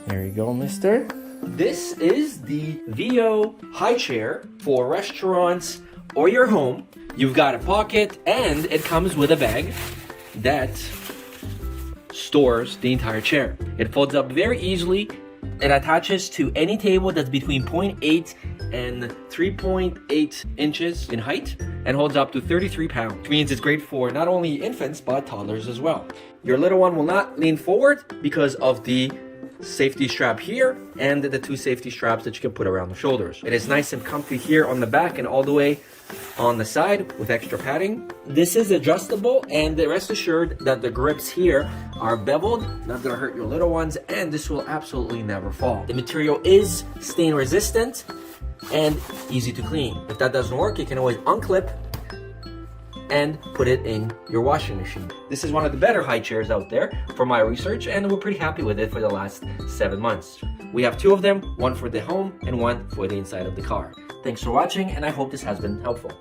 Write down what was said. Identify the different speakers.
Speaker 1: There you go, mister. This is the VEEYOO high chair for restaurants or your home. You've got a pocket and it comes with a bag that stores the entire chair. It folds up very easily. It attaches to any table that's between 0.8 and 3.8 inches in height and holds up to 33 pounds, which means it's great for not only infants but toddlers as well. Your little one will not lean forward because of the safety strap here and the two safety straps that you can put around the shoulders. It is nice and comfy here on the back and all the way on the side with extra padding. This is adjustable, and rest assured that the grips here are beveled, not gonna hurt your little ones, and this will absolutely never fall. The material is stain resistant and easy to clean. If that doesn't work, you can always unclip and put it in your washing machine. This is one of the better high chairs out there for my research, and we're pretty happy with it for the last 7 months. We have 2 of them, one for the home and one for the inside of the car. Thanks for watching, and I hope this has been helpful.